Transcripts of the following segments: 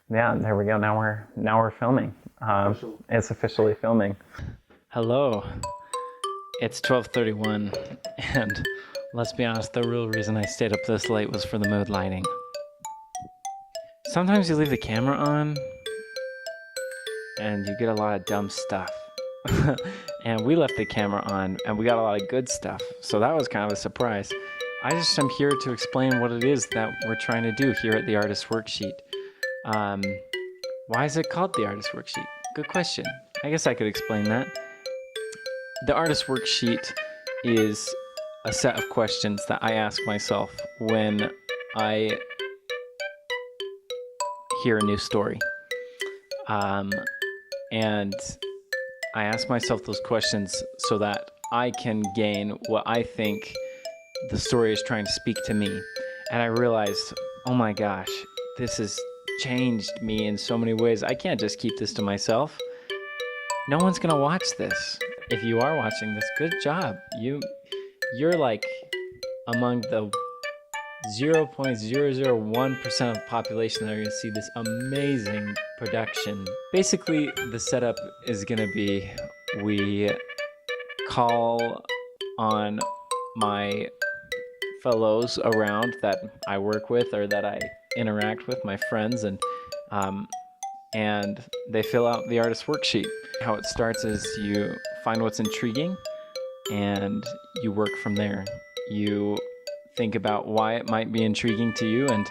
Yeah, there we go. Now we're filming. It's officially filming. Hello. It's 12:31, and let's be honest, the real reason I stayed up this late was for the mood lighting. Sometimes you leave the camera on, and you get a lot of dumb stuff. And we left the camera on, and we got a lot of good stuff, so that was kind of a surprise. I just am here to explain what it is that we're trying to do here at the Artist Worksheet. Why is it called the Artist Worksheet? Good question. I guess I could explain that. The Artist Worksheet is a set of questions that I ask myself when I hear a new story. And I ask myself those questions so that I can gain what I think the story is trying to speak to me. And I realized, oh my gosh, this has changed me in so many ways. I can't just keep this to myself. No one's gonna watch this. If you are watching this, good job. You're like among the 0.001% of the population that are gonna see this amazing production. Basically, the setup is gonna be, we call on my fellows around that I work with or that I interact with, my friends, and they fill out the artist worksheet. How it starts is you find what's intriguing and you work from there. You think about why it might be intriguing to you and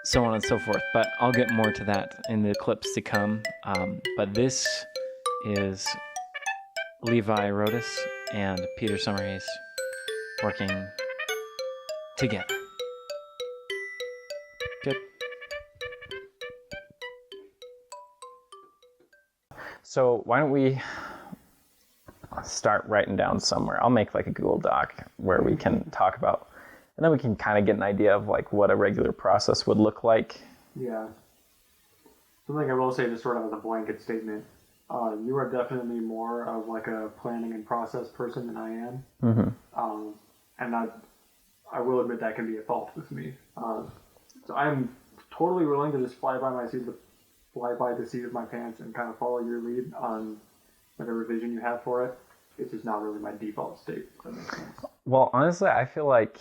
so on and so forth. But I'll get more to that in the clips to come. But this is Levi Rodas and Peter Summerhays working together. Good. So why don't we start writing down somewhere? I'll make like a Google Doc where we can talk about, and then we can kind of get an idea of like what a regular process would look like. Yeah. Something I will say, just sort of as a blanket statement, you are definitely more of like a planning and process person than I am. Mm-hmm. And I will admit that can be a fault with me. So I'm totally willing to just fly by the seat of my pants and kind of follow your lead on whatever vision you have for it. It's just not really my default state, if that makes sense. Well, honestly, I feel like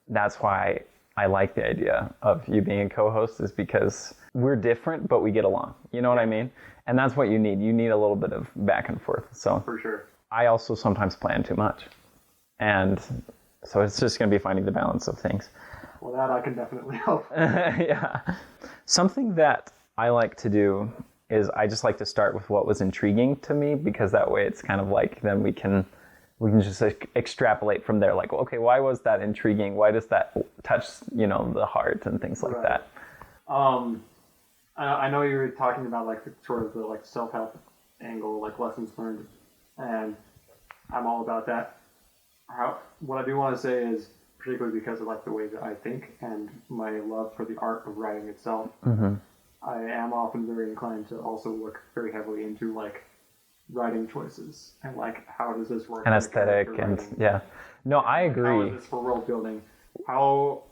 that's why I like the idea of you being a co-host, is because we're different, but we get along. You know what I mean? And that's what you need. You need a little bit of back and forth. So for sure. I also sometimes plan too much. And so it's just going to be finding the balance of things. Well, that I can definitely help. Yeah. Something that I like to do is I just like to start with what was intriguing to me, because that way it's kind of like then we can just extrapolate from there. Like, okay, why was that intriguing? Why does that touch, the heart and things like that? I know you were talking about like the self-help angle, like lessons learned, and I'm all about that. What I do want to say is, particularly because of like the way that I think and my love for the art of writing itself, Mm-hmm. I am often very inclined to also look very heavily into like writing choices and like how does this work? And aesthetic and yeah. No, I agree. How is this for world building? How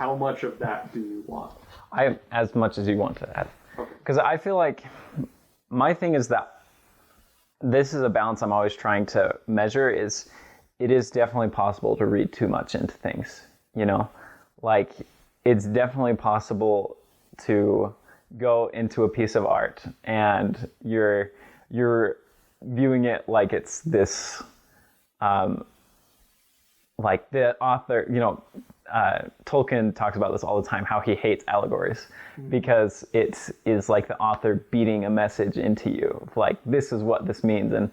much of that do you want? As much as you want to add. Okay. Because I feel like my thing is that this is a balance I'm always trying to measure. Is it is definitely possible to read too much into things, like it's definitely possible to go into a piece of art and you're viewing it like it's this, like the author, Tolkien talks about this all the time, how he hates allegories because it is like the author beating a message into you, like this is what this means, and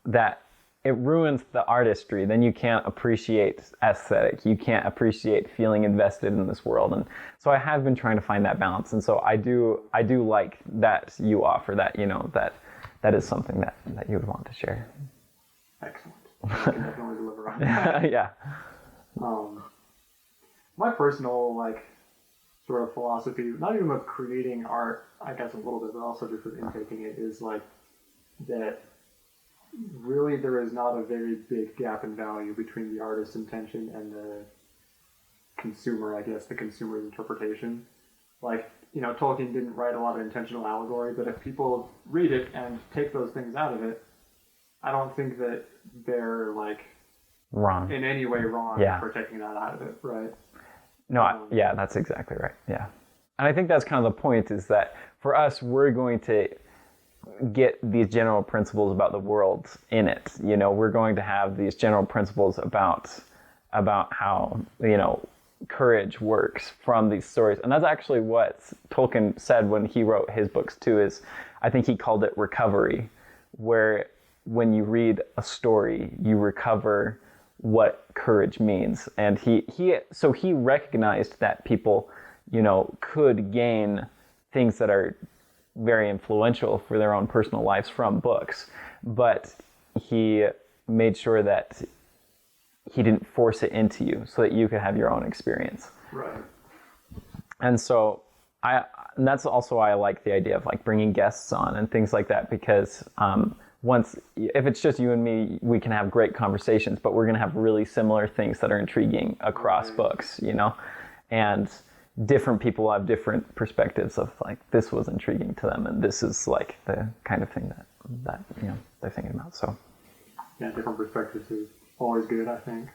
that it ruins the artistry. Then you can't appreciate aesthetic. You can't appreciate feeling invested in this world. And so I have been trying to find that balance. And so I do like that you offer that, that is something that you would want to share. Excellent. I can definitely deliver on that. Yeah. My personal sort of philosophy, not even with creating art, I guess a little bit, but also just with intaking it, is like that really there is not a very big gap in value between the artist's intention and the consumer, I guess, the consumer's interpretation. Like, Tolkien didn't write a lot of intentional allegory, but if people read it and take those things out of it, I don't think that they're like Wrong. in any way wrong Yeah. for taking that out of it, right? No, yeah, that's exactly right. Yeah. And I think that's kind of the point, is that for us, we're going to get these general principles about the world in it. We're going to have these general principles about how, courage works from these stories. And that's actually what Tolkien said when he wrote his books too, is I think he called it recovery, where when you read a story, you recover what courage means. And he recognized that people, could gain things that are very influential for their own personal lives from books, but he made sure that he didn't force it into you so that you could have your own experience. Right. And so and that's also why I like the idea of like bringing guests on and things like that, because if it's just you and me, we can have great conversations, but we're going to have really similar things that are intriguing across books, and different people have different perspectives of like, this was intriguing to them, and this is like the kind of thing that they're thinking about. So yeah, different perspectives is always good, I think.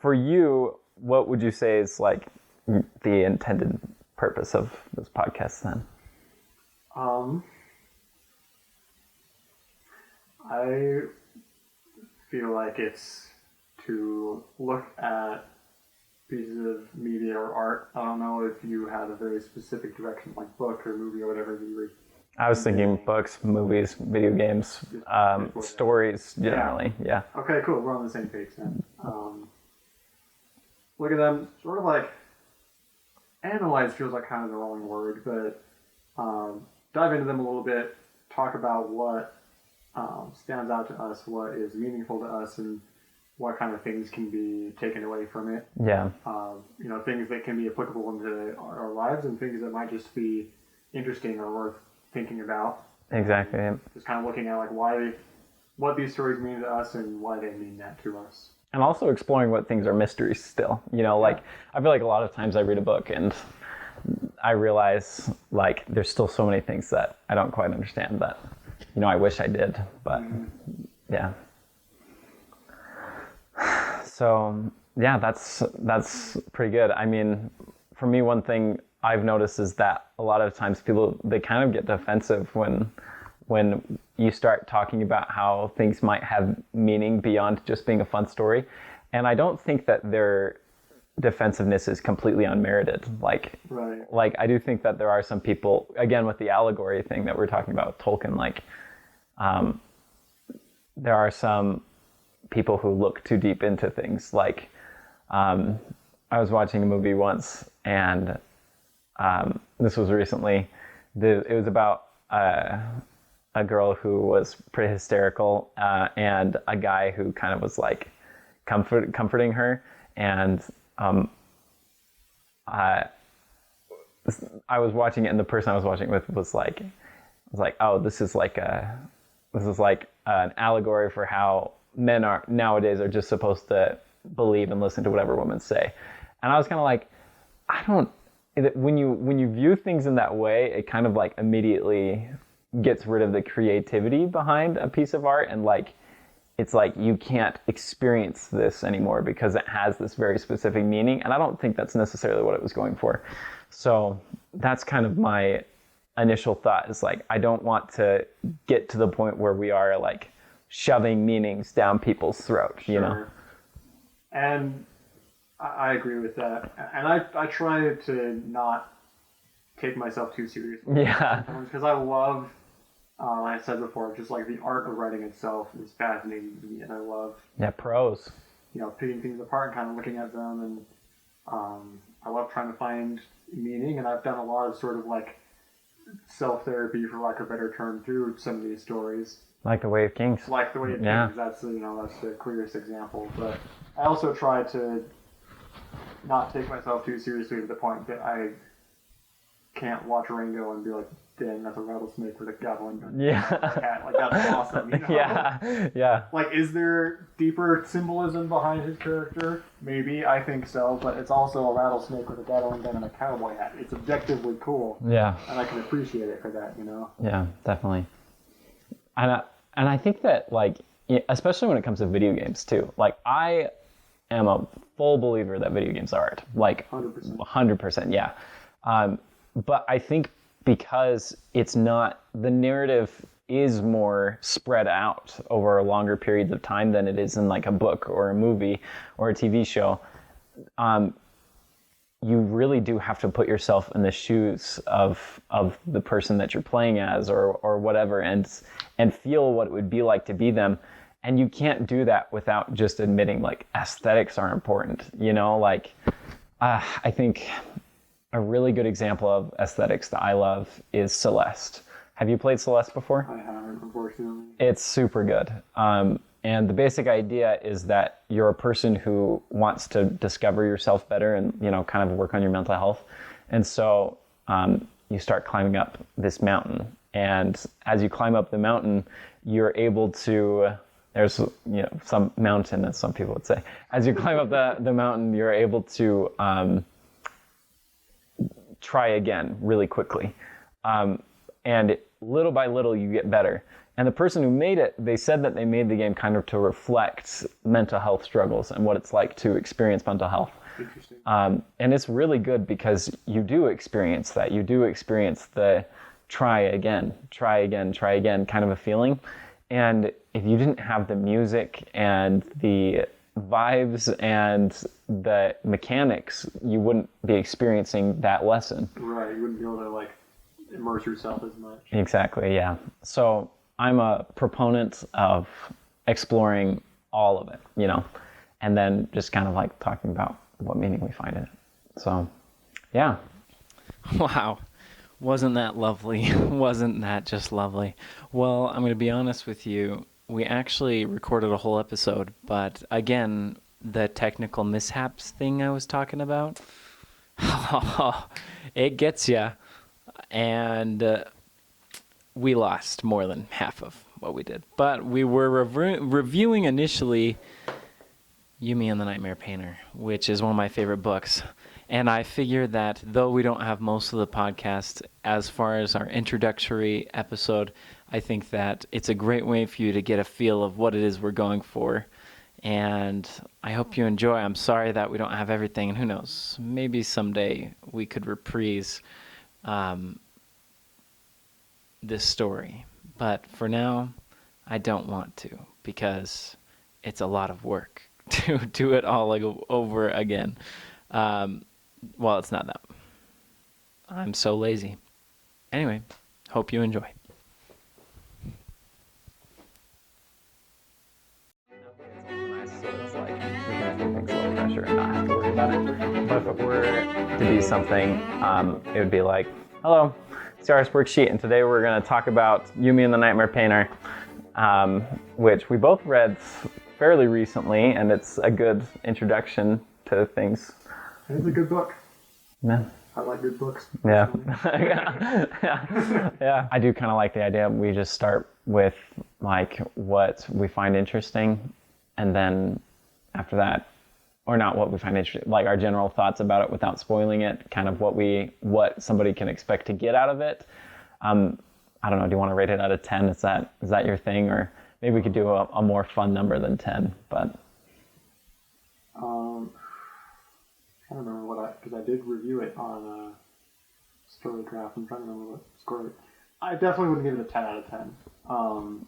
For you, what would you say is like the intended purpose of this podcast then? I feel like it's to look at pieces of media or art. I don't know if you had a very specific direction, like book or movie or whatever that you were. I was thinking books, movies, video games, stories generally. Yeah. Okay, cool. We're on the same page then. Look at them, sort of like analyze feels like kind of the wrong word, but dive into them a little bit, talk about what stands out to us, what is meaningful to us, and what kind of things can be taken away from it. Yeah. Things that can be applicable into our lives, and things that might just be interesting or worth thinking about. Exactly. Just kind of looking at like what these stories mean to us and why they mean that to us. And also exploring what things are mysteries still. Like I feel like a lot of times I read a book and I realize like there's still so many things that I don't quite understand that, I wish I did, but yeah. So yeah, that's pretty good. I mean, for me, one thing I've noticed is that a lot of times people, they kind of get defensive when you start talking about how things might have meaning beyond just being a fun story. And I don't think that their defensive-ness is completely unmerited. Like I do think that there are some people, again, with the allegory thing that we're talking about with Tolkien, like there are some people who look too deep into things. Like I was watching a movie once, and this was recently. It was about a girl who was pretty hysterical, and a guy who kind of was like comforting her. And I was watching it, and the person I was watching it with was like, oh, this is like an allegory for how men nowadays are just supposed to believe and listen to whatever women say. And I was kind of like, when you view things in that way, it kind of like immediately gets rid of the creativity behind a piece of art, and like it's like you can't experience this anymore because it has this very specific meaning, and I don't think that's necessarily what it was going for. So that's kind of my initial thought, is like I don't want to get to the point where we are like shoving meanings down people's throats, you know? And I agree with that. And I try to not take myself too seriously. Yeah. Because I love, like I said before, just like the art of writing itself is fascinating to me. And I love... prose. Picking things apart and kind of looking at them. And I love trying to find meaning. And I've done a lot of sort of like self-therapy, for lack of a better term, through some of these stories. Like The Way of Kings. Like The Way of Kings, that's the clearest example. But I also try to not take myself too seriously to the point that I can't watch Rango and be like, dang, that's a rattlesnake with a Gatling gun. Yeah. Like, that's awesome. You know? Yeah. Like, is there deeper symbolism behind his character? Maybe, I think so, but it's also a rattlesnake with a Gatling gun and a cowboy hat. It's objectively cool. Yeah. And I can appreciate it for that, you know? Yeah, definitely. And I think that, like, especially when it comes to video games too, like, I am a full believer that video games are art. Like, 100%, yeah. But I think because it's not, the narrative is more spread out over longer periods of time than it is in like a book or a movie or a TV show, you really do have to put yourself in the shoes of the person that you're playing as or whatever, and feel what it would be like to be them. And you can't do that without just admitting like aesthetics are important, you know, like I think a really good example of aesthetics that I love is Celeste. Have you played Celeste before? I haven't, unfortunately. It's super good. And the basic idea is that you're a person who wants to discover yourself better and, you know, kind of work on your mental health. And so you start climbing up this mountain. And as you climb up the mountain, you're able to, there's, you know, some mountain, as some people would say. As you climb up the mountain, you're able to try again really quickly. And little by little, you get better. And the person who made it, they said that they made the game kind of to reflect mental health struggles and what it's like to experience mental health. Interesting. And it's really good because you do experience that. You do experience the try again kind of a feeling. And if you didn't have the music and the vibes and the mechanics, you wouldn't be experiencing that lesson. Right, you wouldn't be able to like immerse yourself as much. Exactly, yeah. So I'm a proponent of exploring all of it, you know, and then just kind of like talking about what meaning we find in it. So, yeah. Wow. Wasn't that lovely? Wasn't that just lovely? Well, I'm going to be honest with you. We actually recorded a whole episode, but again, the technical mishaps thing I was talking about, it gets you. And we lost more than half of what we did. But we were reviewing initially Yumi and the Nightmare Painter, which is one of my favorite books. And I figured that though we don't have most of the podcast as far as our introductory episode, I think that it's a great way for you to get a feel of what it is we're going for. And I hope you enjoy. I'm sorry that we don't have everything. And who knows, maybe someday we could reprise this story. But for now, I don't want to because it's a lot of work to do it all like over again. Well, it's not that. I'm so lazy. Anyway, hope you enjoy. So it's like we can take things a little pressure and not have to worry about it. But if it were to be something, it would be like, hello, it's our Worksheet, and today we're going to talk about Yumi and the Nightmare Painter, which we both read fairly recently, and it's a good introduction to things. It's a good book. Yeah. I like good books. Yeah. Yeah. I do kind of like the idea we just start with like what we find interesting, and then after that, or not what we find interesting, like our general thoughts about it without spoiling it, kind of what somebody can expect to get out of it. I don't know, do you want to rate it out of 10? Is that your thing? Or maybe we could do a more fun number than 10, but. I don't remember because I did review it on Storycraft. I'm trying to remember what score it. I definitely wouldn't give it a 10 out of 10.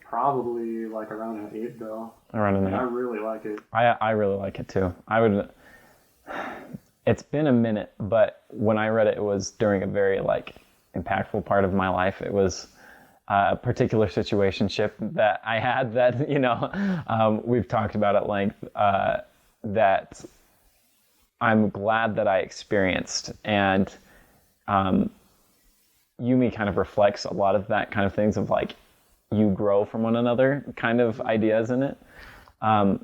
Probably like around an 8 though. Around an 8. I really like it. I really like it too. It's been a minute, but when I read it, it was during a very like impactful part of my life. It was a particular situationship that I had that, you know, we've talked about at length, that I'm glad that I experienced. And Yumi kind of reflects a lot of that kind of things of like, you grow from one another kind of ideas in it.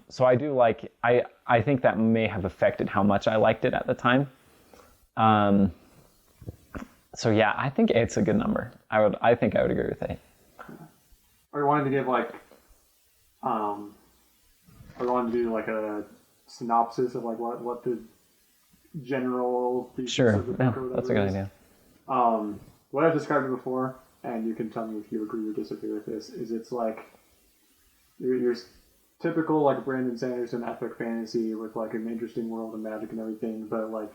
So I do like, I think that may have affected how much I liked it at the time. So yeah, I think 8's a good number. I think I would agree with 8. Or you wanted to give like, or you wanted to do like a synopsis of like what the general thesis Sure, of the book yeah, or whatever that's a good is. idea. What I've described before, and you can tell me if you agree or disagree with this, is it's like your typical like Brandon Sanderson epic fantasy with like an interesting world and magic and everything, but like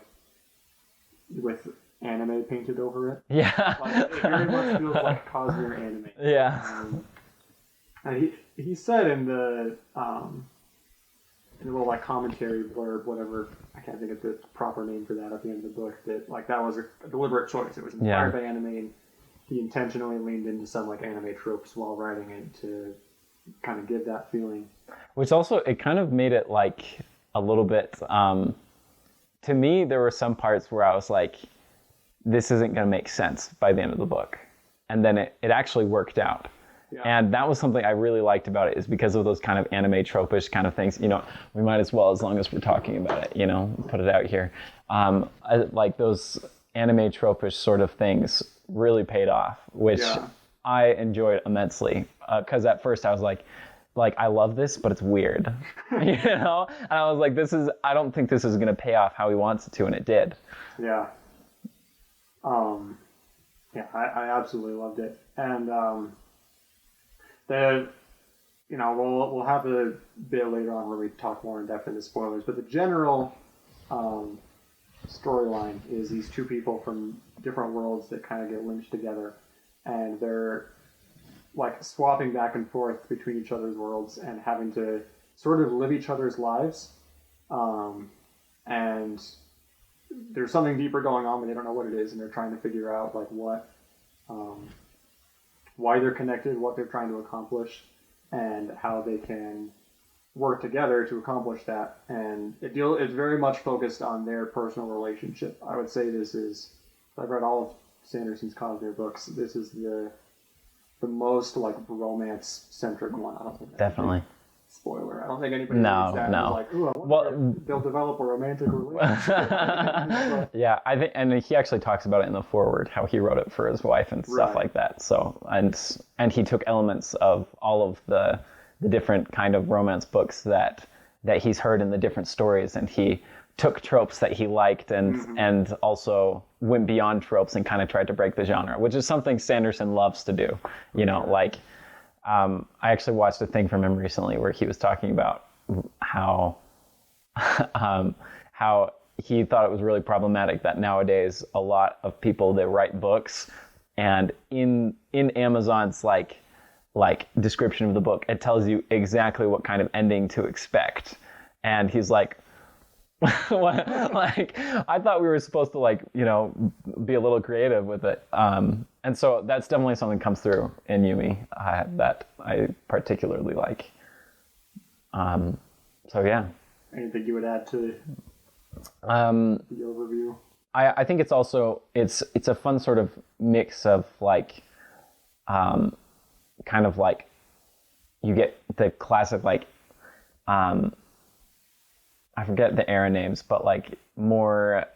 with anime painted over it. Yeah. Like, it very much feels like Cosmere anime. Yeah. And he said in the little like commentary blurb, whatever, I can't think of the proper name for that at the end of the book, that like that was a deliberate choice. It was inspired by anime, and he intentionally leaned into some like anime tropes while writing it to kind of give that feeling. Which also, it kind of made it like a little bit, to me, there were some parts where I was like, this isn't going to make sense by the end of the book. And then it actually worked out. Yeah. And that was something I really liked about it, is because of those kind of anime tropish kind of things. You know, we might as well, as long as we're talking about it, you know, put it out here. Like those anime tropish sort of things really paid off, which I enjoyed immensely. Because at first I was like, I love this, but it's weird, you know? And I was like, I don't think this is going to pay off how he wants it to, and it did. Yeah. I absolutely loved it. And we'll have a bit later on where we talk more in depth into spoilers, but the general storyline is these two people from different worlds that kind of get linked together, and they're like swapping back and forth between each other's worlds and having to sort of live each other's lives. And there's something deeper going on, but they don't know what it is, and they're trying to figure out like why they're connected, what they're trying to accomplish, and how they can work together to accomplish that. And it's very much focused on their personal relationship. I would say this is, I've read all of Sanderson's Cosmere books, this is the most like romance centric one. I don't think Definitely. Spoiler. I don't think anybody No. like, ooh, I wonder if they'll develop a romantic relationship. Yeah, I think, and he actually talks about it in the foreword, how he wrote it for his wife and stuff like that. So, and he took elements of all of the different kind of romance books that he's heard in the different stories, and he took tropes that he liked and also went beyond tropes and kind of tried to break the genre, which is something Sanderson loves to do. You know, like, I actually watched a thing from him recently where he was talking about how he thought it was really problematic that nowadays a lot of people, they write books, and in Amazon's like description of the book, it tells you exactly what kind of ending to expect. And he's like, like, I thought we were supposed to, like, you know, be a little creative with it. And so that's definitely something that comes through in Yumi that I particularly like. So yeah. Anything you would add to the overview? I think it's also, it's a fun sort of mix of like, kind of like, you get the classic, like, I forget the era names, but like more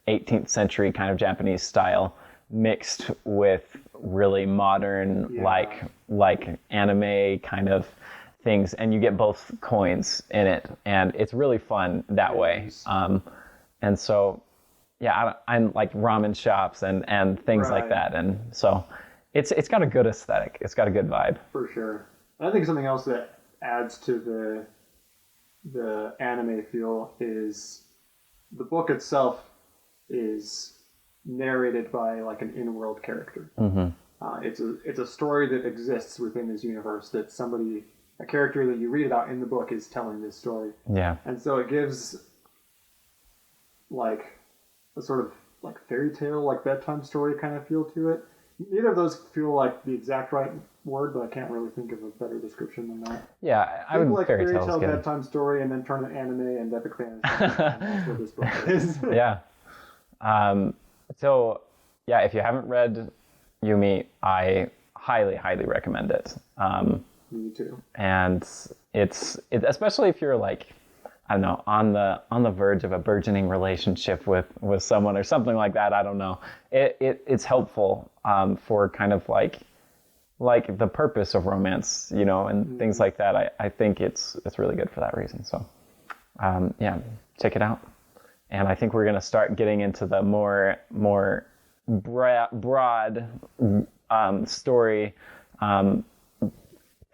18th century kind of Japanese style mixed with really modern, like anime kind of things, and you get both coins in it, and it's really fun that way. And so, yeah, I'm like ramen shops and things like that, and so it's got a good aesthetic. It's got a good vibe. For sure. I think something else that adds to the anime feel is the book itself is narrated by like an in-world character. It's a story that exists within this universe, that a character that you read about in the book is telling this story. Yeah. And so it gives like a sort of like fairy tale, like bedtime story kind of feel to it. Neither of those feel like the exact right word, but I can't really think of a better description than that. Yeah, I would like fairy tale bedtime story, and then turn it anime and epic fantasy. That's what this book is. Yeah. So yeah, if you haven't read Yumi, I highly, highly recommend it. Me too. And it's especially if you're like I don't know, on the verge of a burgeoning relationship with someone or something like that. I don't know. It's helpful for kind of like the purpose of romance, you know, and things like that. I think it's really good for that reason. So yeah, check it out. And I think we're going to start getting into the more broad story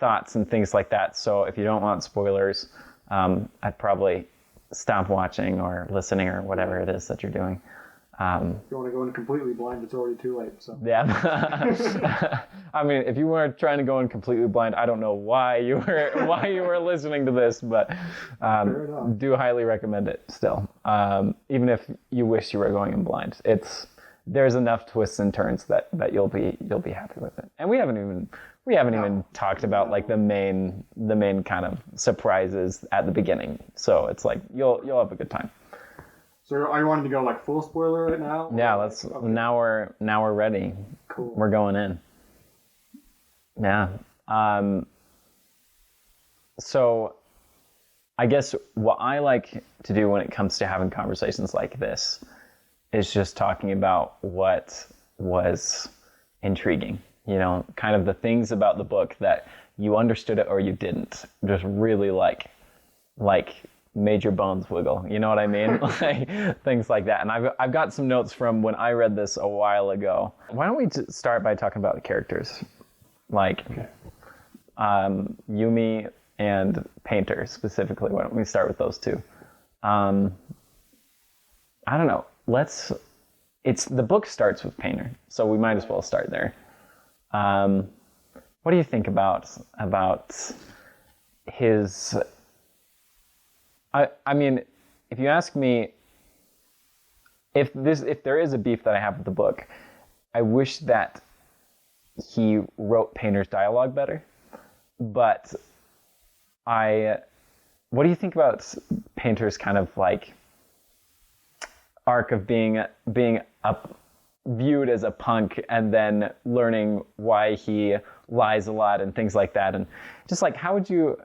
thoughts and things like that. So if you don't want spoilers, I'd probably stop watching or listening or whatever it is that you're doing. If you want to go in completely blind, it's already too late. So Yeah. I mean, if you weren't trying to go in completely blind, I don't know why you were listening to this, but do highly recommend it still. Even if you wish you were going in blind, there's enough twists and turns that you'll be happy with it. And we haven't even talked about like the main kind of surprises at the beginning. So it's like you'll have a good time. So are you wanting to go like full spoiler right now? Yeah, let's. Okay. Now we're ready. Cool. We're going in. Yeah. So I guess what I like to do when it comes to having conversations like this is just talking about what was intriguing. You know, kind of the things about the book that you understood it or you didn't. Just really like made your bones wiggle. You know what I mean? Like things like that. And I've got some notes from when I read this a while ago. Why don't we start by talking about the characters? Like Yumi and Painter specifically. Why don't we start with those two? I don't know. The book starts with Painter, so we might as well start there. What do you think about his... I mean, if you ask me, if there is a beef that I have with the book, I wish that he wrote Painter's dialogue better. But what do you think about Painter's kind of like arc of being viewed as a punk and then learning why he lies a lot and things like that, and just like how would you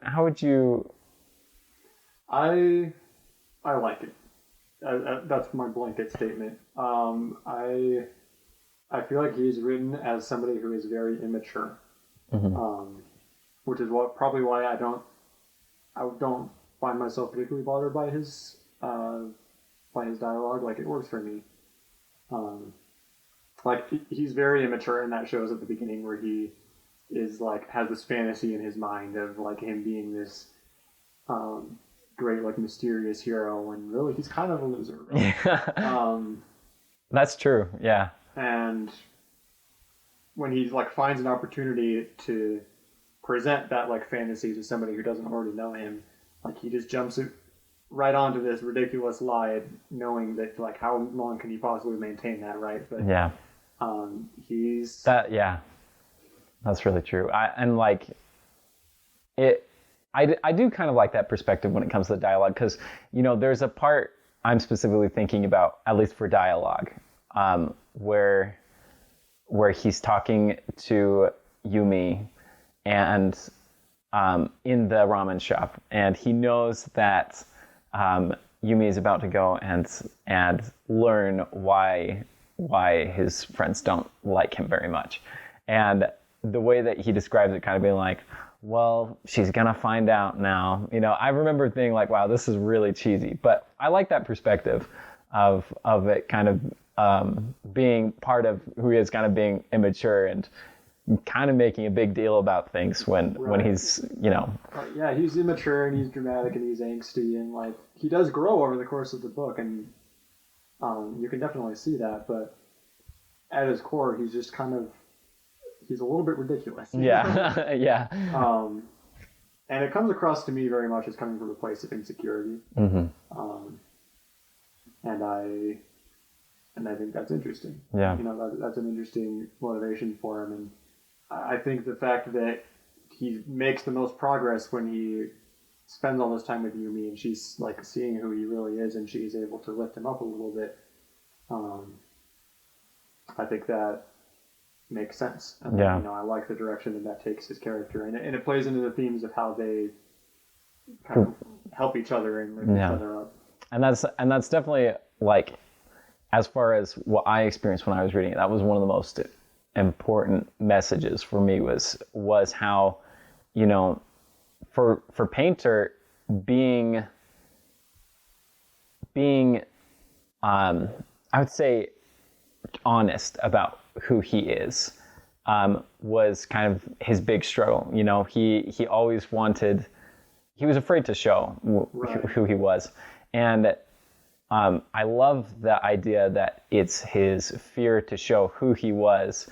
I like it. That's my blanket statement. I feel like he's written as somebody who is very immature, which is probably why I don't find myself particularly bothered by his dialogue. Like it works for me. Like he's very immature, and that shows at the beginning where he is like has this fantasy in his mind of like him being this great like mysterious hero when really he's kind of a loser. Right? That's true. Yeah. And when he like finds an opportunity to present that like fantasy to somebody who doesn't already know him, like he just jumps right onto this ridiculous lie, knowing that like how long can he possibly maintain that, right? But yeah. He's that. Yeah. That's really true. I do kind of like that perspective when it comes to the dialogue, because, you know, there's a part I'm specifically thinking about, at least for dialogue, where he's talking to Yumi and in the ramen shop, and he knows that Yumi is about to go and learn why his friends don't like him very much. And the way that he describes it, kind of being like, well, she's gonna find out now. You know, I remember thinking like, wow, this is really cheesy. But I like that perspective of it kind of being part of who he is, kind of being immature and kind of making a big deal about things when he's, you know. Yeah, he's immature and he's dramatic and he's angsty, and like he does grow over the course of the book, and you can definitely see that. But at his core, he's just kind of he's a little bit ridiculous. Yeah, yeah. And it comes across to me very much as coming from a place of insecurity. Mm-hmm. And I think that's interesting. Yeah. You know, that's an interesting motivation for him. And I think the fact that he makes the most progress when he spends all this time with Yumi and she's like seeing who he really is and she's able to lift him up a little bit. I think that makes sense. And yeah. You know, I like the direction that takes his character, and it plays into the themes of how they kind of help each other and lift each other up. And that's definitely like, as far as what I experienced when I was reading it, that was one of the most important messages for me was how, you know, for Painter being I would say honest about who he is was kind of his big struggle. You know, he always he was afraid to show who he was. And I love the idea that it's his fear to show who he was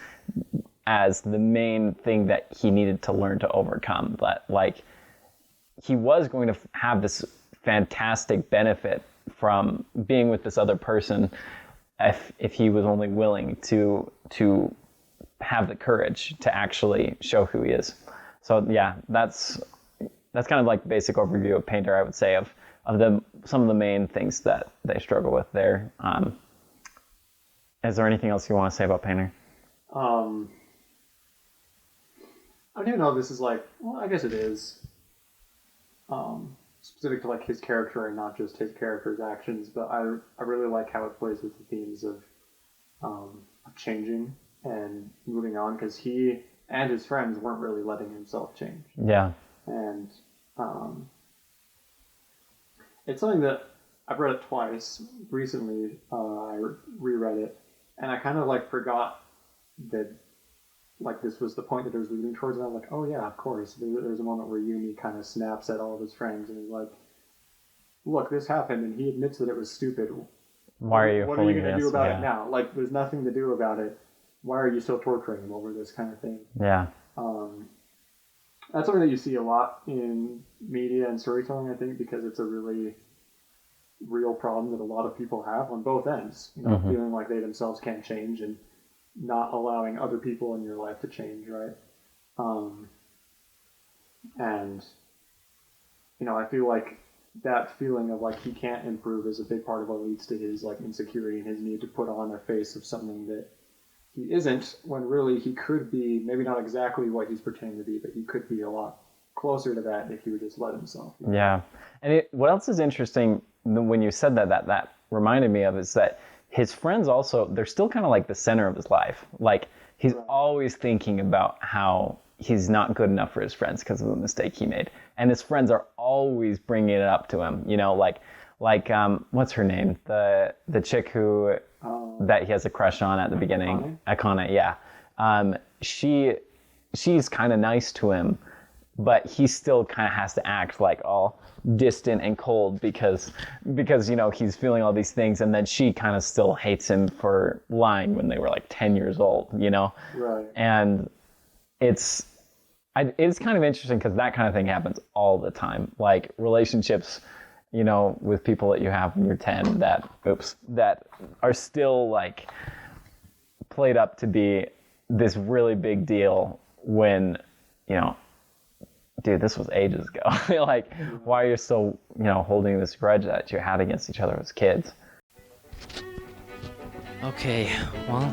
as the main thing that he needed to learn to overcome. But like, he was going to have this fantastic benefit from being with this other person if he was only willing to have the courage to actually show who he is. So yeah, that's kind of like the basic overview of Painter, I would say, of some of the main things that they struggle with there. Is there anything else you want to say about Painter? I don't even know if this is like, well, I guess it is specific to like his character and not just his character's actions, but I really like how it plays with the themes of changing and moving on, because he and his friends weren't really letting himself change. Yeah. And it's something that I've read it twice recently. I reread it, and I kind of like forgot that like this was the point that it was leading towards, and I'm like, oh yeah, of course. There's a moment where Yumi kind of snaps at all of his friends, and he's like, look, this happened, and he admits that it was stupid. Why are you What are you going to do about it now? Like, there's nothing to do about it. Why are you still torturing him over this kind of thing? Yeah. That's something that you see a lot in media and storytelling, I think, because it's a really real problem that a lot of people have on both ends. You know, feeling like they themselves can't change and not allowing other people in your life to change, right? And, you know, I feel like that feeling of like he can't improve is a big part of what leads to his like insecurity and his need to put on a face of something that he isn't, when really he could be maybe not exactly what he's pretending to be, but he could be a lot closer to that if he would just let himself. You know? Yeah. And what else is interesting when you said that reminded me of is that his friends also, they're still kind of like the center of his life. Like, he's always thinking about how he's not good enough for his friends because of the mistake he made. And his friends are always bringing it up to him, you know, like what's her name? The chick who, that he has a crush on at the beginning. Akane, yeah. She's kind of nice to him, but he still kind of has to act like all distant and cold because you know, he's feeling all these things, and then she kind of still hates him for lying when they were like 10 years old, you know? Right. And it's kind of interesting because that kind of thing happens all the time. Like, relationships, you know, with people that you have when you're 10 that are still like played up to be this really big deal when, you know, dude, this was ages ago. Like, why are you still, you know, holding this grudge that you had against each other as kids? Okay, well,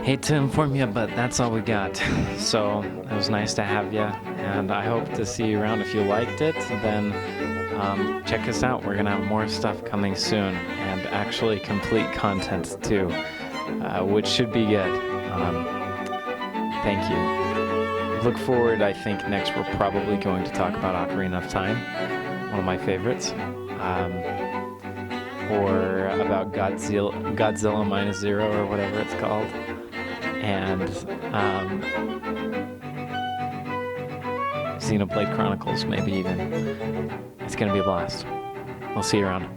hate to inform you, but that's all we got. So it was nice to have you, and I hope to see you around. If you liked it, then check us out. We're gonna have more stuff coming soon, and actually complete content too, which should be good. Thank you. Look forward, I think next we're probably going to talk about Ocarina of Time, one of my favorites, or about Godzilla Minus Zero or whatever it's called, and Xenoblade Chronicles maybe even. It's going to be a blast. We'll see you around.